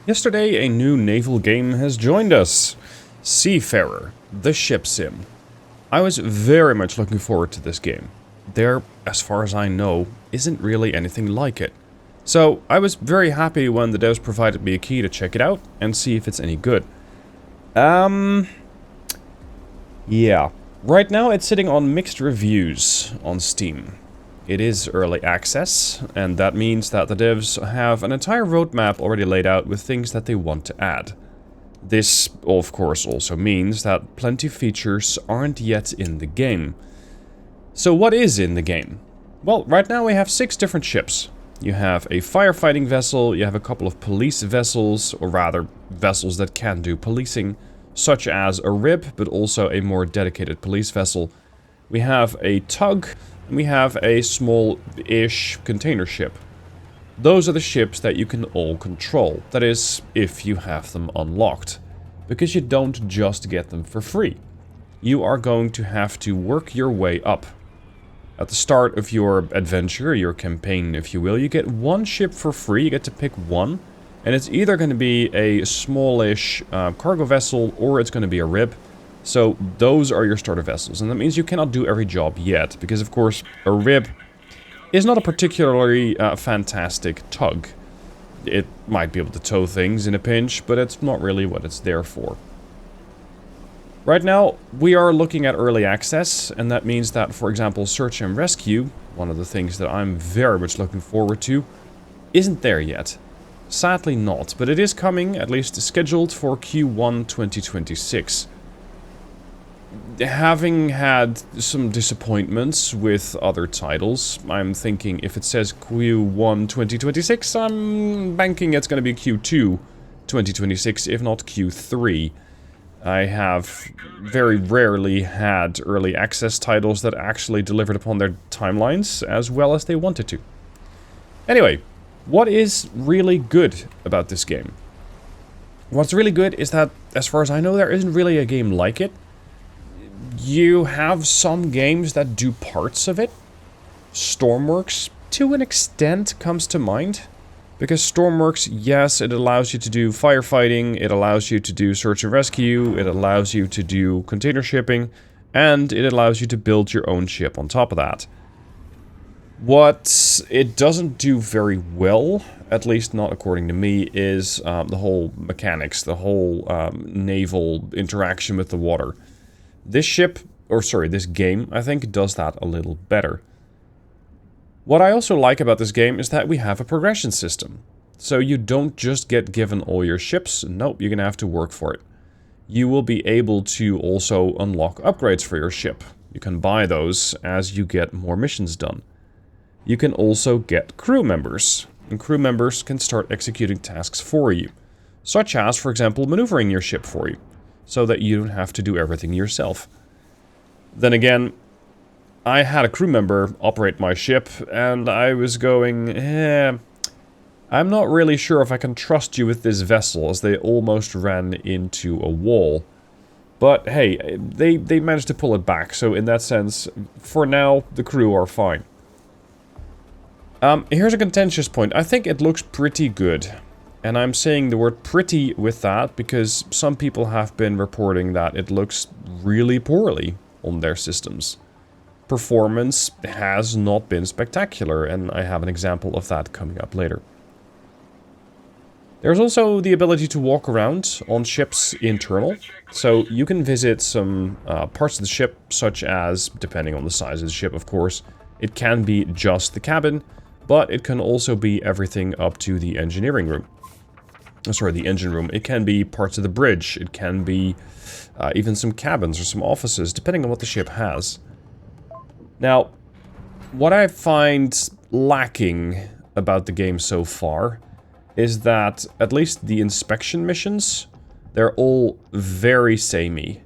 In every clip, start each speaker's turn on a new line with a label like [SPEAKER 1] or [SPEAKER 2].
[SPEAKER 1] Yesterday, a new naval game has joined us. Seafarer, the ship sim. I was very much looking forward to this game. There, as far as I know, isn't really anything like it. So, I was very happy when the devs provided me a key to check it out and see if it's any good. Yeah. Right now, it's sitting on mixed reviews on Steam. It is early access, and that means that the devs have an entire roadmap already laid out with things that they want to add. This, of course, also means that plenty of features aren't yet in the game. So what is in the game? Well, right now we have 6 different ships. You have a firefighting vessel, you have a couple of police vessels, or rather, vessels that can do policing, such as a RIB, but also a more dedicated police vessel. We have a tug, and we have a small-ish container ship. Those are the ships that you can all control. That is, if you have them unlocked. Because you don't just get them for free. You are going to have to work your way up. At the start of your adventure, your campaign if you will, you get one ship for free, you get to pick one. And it's either going to be a smallish cargo vessel or it's going to be a RIB. So those are your starter vessels, and that means you cannot do every job yet, because of course a RIB is not a particularly fantastic tug. It might be able to tow things in a pinch, but it's not really what it's there for. Right now, we are looking at early access, and that means that, for example, search and rescue, one of the things that I'm very much looking forward to, isn't there yet. Sadly not, but it is coming, at least scheduled for Q1 2026. Having had some disappointments with other titles, I'm thinking if it says Q1 2026, I'm banking it's going to be Q2 2026, if not Q3. I have very rarely had early access titles that actually delivered upon their timelines as well as they wanted to. Anyway, what is really good about this game? What's really good is that, as far as I know, there isn't really a game like it. You have some games that do parts of it. Stormworks, to an extent, comes to mind. Because Stormworks, yes, it allows you to do firefighting, it allows you to do search and rescue, it allows you to do container shipping, and it allows you to build your own ship on top of that. What it doesn't do very well, at least not according to me, is the whole mechanics, the whole naval interaction with the water. This game, I think, does that a little better. What I also like about this game is that we have a progression system. So you don't just get given all your ships, nope, you're gonna have to work for it. You will be able to also unlock upgrades for your ship. You can buy those as you get more missions done. You can also get crew members, and crew members can start executing tasks for you. Such as, for example, maneuvering your ship for you, so that you don't have to do everything yourself. Then again, I had a crew member operate my ship, and I was going, I'm not really sure if I can trust you with this vessel, as they almost ran into a wall. But hey, they managed to pull it back, so in that sense, for now, the crew are fine. Here's a contentious point. I think it looks pretty good. And I'm saying the word pretty with that because some people have been reporting that it looks really poorly on their systems. Performance has not been spectacular, and I have an example of that coming up later. There's also the ability to walk around on ships internal, so you can visit some parts of the ship, such as, depending on the size of the ship of course, it can be just the cabin, but it can also be everything up to the engineering room. The engine room. It can be parts of the bridge. It can be even some cabins or some offices, depending on what the ship has. Now, what I find lacking about the game so far is that at least the inspection missions, they're all very samey.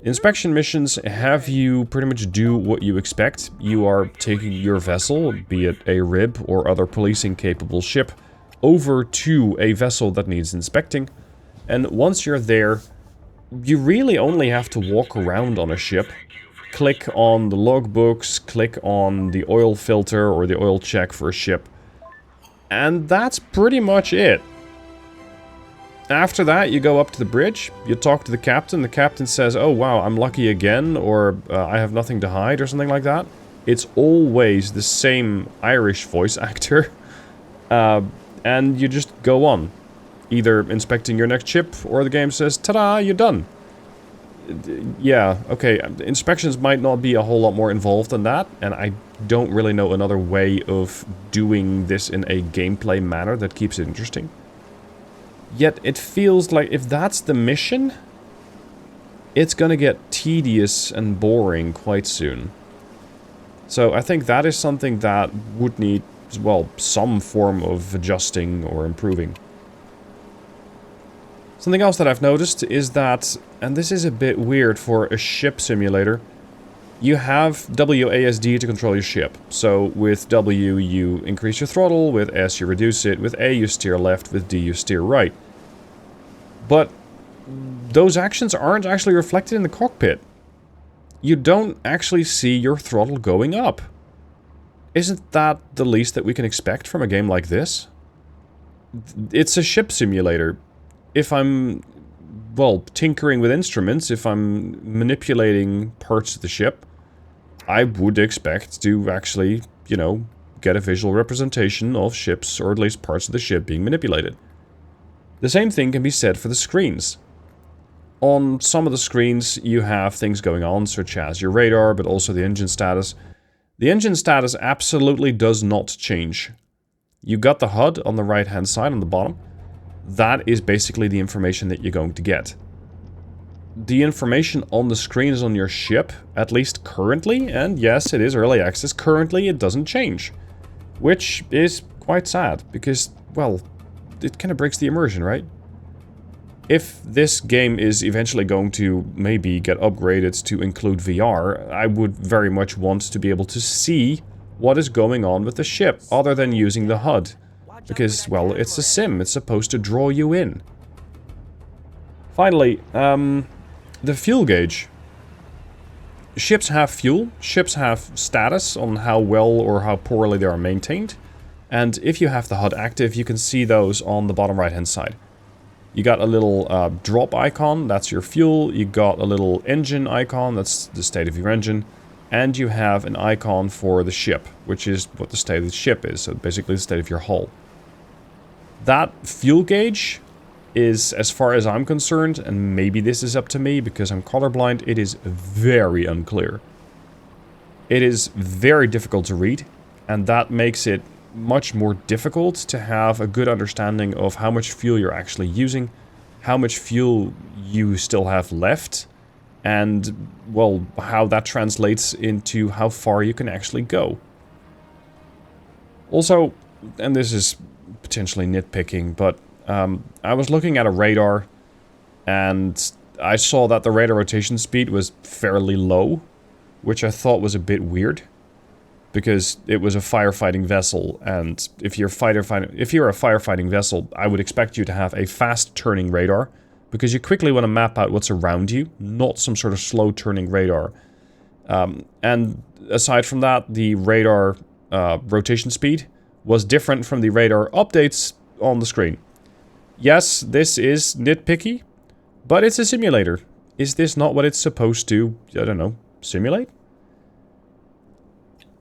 [SPEAKER 1] Inspection missions have you pretty much do what you expect. You are taking your vessel, be it a RIB or other policing capable ship, over to a vessel that needs inspecting, and once you're there, you really only have to walk around on a ship, click on the logbooks, click on the oil filter or the oil check for a ship, and that's pretty much it. After that, you go up to the bridge, you talk to the captain says, oh wow, I'm lucky again, or I have nothing to hide, or something like that. It's always the same Irish voice actor, and you just go on, either inspecting your next ship, or the game says, ta-da, you're done. Yeah, okay, inspections might not be a whole lot more involved than that, and I don't really know another way of doing this in a gameplay manner that keeps it interesting. Yet it feels like if that's the mission, it's gonna get tedious and boring quite soon. So I think that is something that would need, well, some form of adjusting or improving. Something else that I've noticed is that, and this is a bit weird for a ship simulator, you have WASD to control your ship. So with W you increase your throttle, with S you reduce it, with A you steer left, with D you steer right. But those actions aren't actually reflected in the cockpit. You don't actually see your throttle going up. Isn't that the least that we can expect from a game like this? It's a ship simulator. If I'm, well, tinkering with instruments, if I'm manipulating parts of the ship, I would expect to actually, you know, get a visual representation of ships, or at least parts of the ship being manipulated. The same thing can be said for the screens. On some of the screens, you have things going on, such as your radar, but also the engine status. The engine status absolutely does not change. You got the HUD on the right-hand side, on the bottom. That is basically the information that you're going to get. The information on the screens on your ship, at least currently, and yes, it is early access, currently it doesn't change. Which is quite sad, because, well, it kind of breaks the immersion, right? If this game is eventually going to maybe get upgraded to include VR, I would very much want to be able to see what is going on with the ship, other than using the HUD. Because, well, it's a sim, it's supposed to draw you in. Finally, the fuel gauge. Ships have fuel, ships have status on how well or how poorly they are maintained. And if you have the HUD active, you can see those on the bottom right hand side. You got a little drop icon, that's your fuel. You got a little engine icon, that's the state of your engine. And you have an icon for the ship, which is what the state of the ship is, so basically the state of your hull. That fuel gauge is, as far as I'm concerned, and maybe this is up to me because I'm colorblind, it is very unclear. It is very difficult to read, and that makes it much more difficult to have a good understanding of how much fuel you're actually using, how much fuel you still have left, and, well, how that translates into how far you can actually go. Also, and this is potentially nitpicking, but I was looking at a radar, and I saw that the radar rotation speed was fairly low, which I thought was a bit weird, because it was a firefighting vessel, and if you're a firefighting vessel, I would expect you to have a fast-turning radar, because you quickly want to map out what's around you, not some sort of slow-turning radar. And aside from that, the radar rotation speed was different from the radar updates on the screen. Yes, this is nitpicky, but it's a simulator. Is this not what it's supposed to, I don't know, simulate?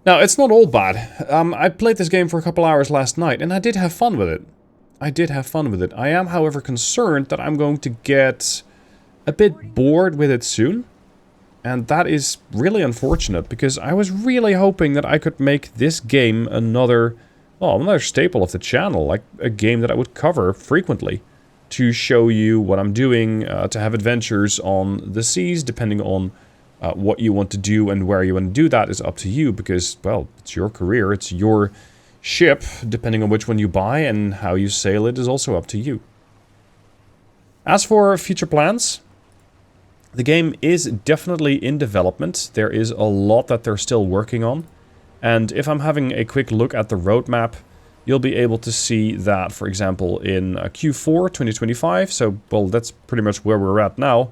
[SPEAKER 1] Now, it's not all bad. I played this game for a couple hours last night, and I did have fun with it. I am, however, concerned that I'm going to get a bit bored with it soon. And that is really unfortunate, because I was really hoping that I could make this game another staple of the channel, like a game that I would cover frequently, to show you what I'm doing, to have adventures on the seas, depending on what you want to do and where you want to do that is up to you, because, well, it's your career, it's your ship, depending on which one you buy, and how you sail it is also up to you. As for future plans, the game is definitely in development. There is a lot that they're still working on. And if I'm having a quick look at the roadmap, you'll be able to see that, for example, in Q4 2025, so, well, that's pretty much where we're at now,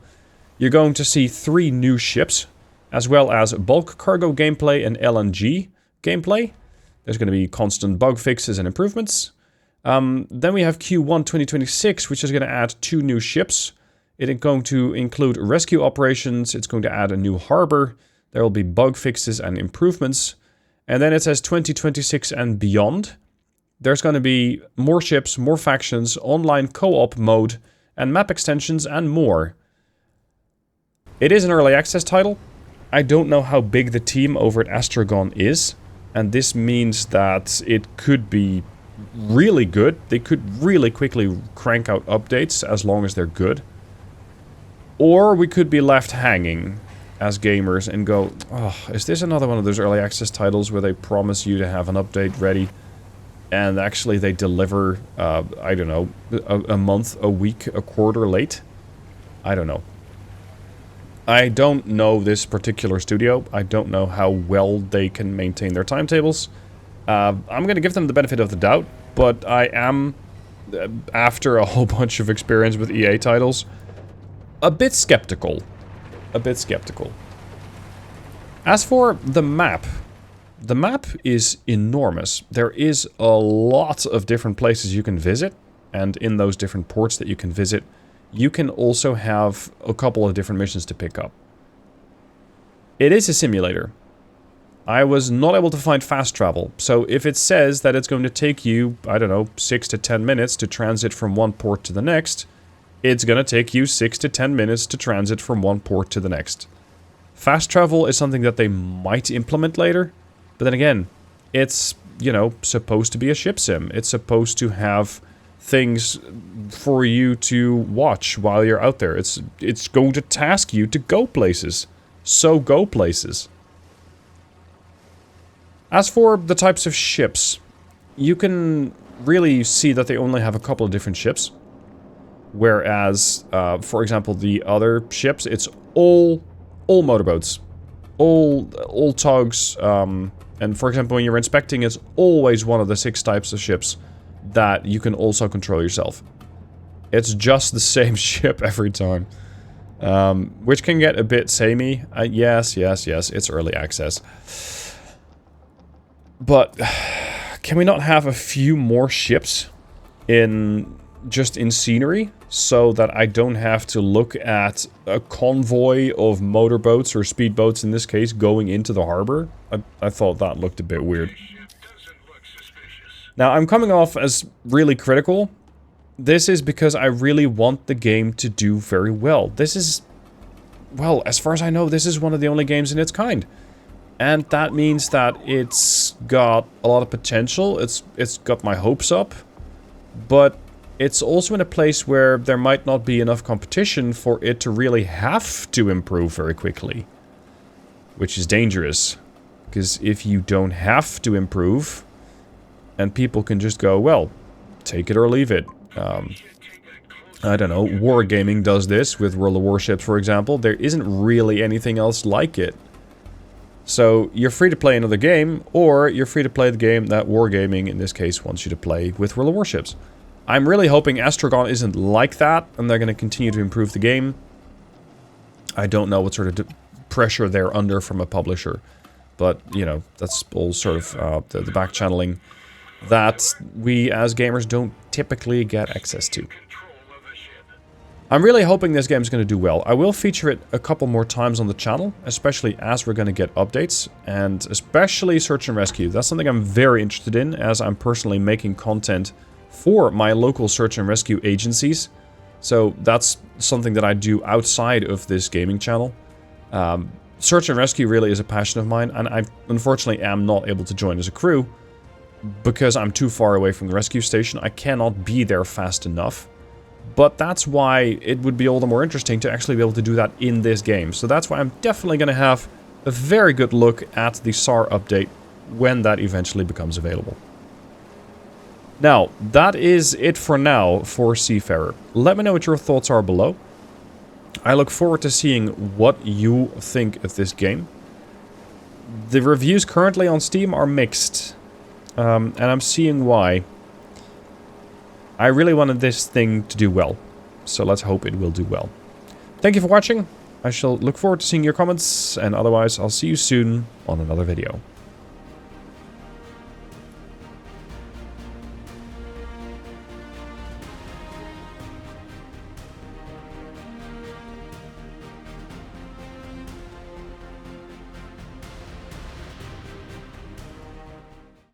[SPEAKER 1] you're going to see 3 new ships, as well as bulk cargo gameplay and LNG gameplay. There's going to be constant bug fixes and improvements. Then we have Q1 2026, which is going to add 2 new ships. It is going to include rescue operations. It's going to add a new harbor. There will be bug fixes and improvements. And then it says 2026 and beyond. There's going to be more ships, more factions, online co-op mode, and map extensions, and more. It is an early access title. I don't know how big the team over at Astragon is, and this means that it could be really good. They could really quickly crank out updates as long as they're good. Or we could be left hanging as gamers and go, oh, is this another one of those early access titles where they promise you to have an update ready and actually they deliver, I don't know, a month, a week, a quarter late? I don't know. I don't know this particular studio. I don't know how well they can maintain their timetables. I'm going to give them the benefit of the doubt, but I am, after a whole bunch of experience with EA titles, a bit skeptical. A bit skeptical. As for the map is enormous. There is a lot of different places you can visit, and in those different ports that you can visit, you can also have a couple of different missions to pick up. It is a simulator. I was not able to find fast travel, so if it says that it's going to take you, I don't know, 6 to 10 minutes to transit from one port to the next, it's going to take you 6 to 10 minutes to transit from one port to the next. Fast travel is something that they might implement later, but then again, it's, you know, supposed to be a ship sim. It's supposed to have things for you to watch while you're out there. It's going to task you to go places. So go places. As for the types of ships, you can really see that they only have a couple of different ships. Whereas, for example, the other ships, it's all motorboats. All tugs, and for example, when you're inspecting, it's always one of the 6 types of ships that you can also control yourself. It's just the same ship every time. Which can get a bit samey. Yes, it's early access. But can we not have a few more ships just in scenery, so that I don't have to look at a convoy of motorboats, or speedboats in this case, going into the harbor? I thought that looked a bit weird. Now, I'm coming off as really critical. This is because I really want the game to do very well. This is, well, as far as I know, this is one of the only games in its kind. And that means that it's got a lot of potential. It's got my hopes up. But it's also in a place where there might not be enough competition for it to really have to improve very quickly. Which is dangerous. Because if you don't have to improve, and people can just go, well, take it or leave it. I don't know, Wargaming does this with World of Warships, for example. There isn't really anything else like it. So, you're free to play another game, or you're free to play the game that Wargaming, in this case, wants you to play with World of Warships. I'm really hoping Astragon isn't like that, and they're going to continue to improve the game. I don't know what sort of pressure they're under from a publisher. But, you know, that's all sort of the back channeling that we as gamers don't typically get access to. I'm really hoping this game is going to do well. I will feature it a couple more times on the channel, especially as we're going to get updates, and especially Search and Rescue. That's something I'm very interested in, as I'm personally making content for my local search and rescue agencies. So that's something that I do outside of this gaming channel. Search and rescue really is a passion of mine, and I unfortunately am not able to join as a crew because I'm too far away from the rescue station. I cannot be there fast enough. But that's why it would be all the more interesting to actually be able to do that in this game. So that's why I'm definitely going to have a very good look at the SAR update when that eventually becomes available. Now, that is it for now for Seafarer. Let me know what your thoughts are below. I look forward to seeing what you think of this game. The reviews currently on Steam are mixed, and I'm seeing why. I really wanted this thing to do well, so let's hope it will do well. Thank you for watching. I shall look forward to seeing your comments, and otherwise I'll see you soon on another video.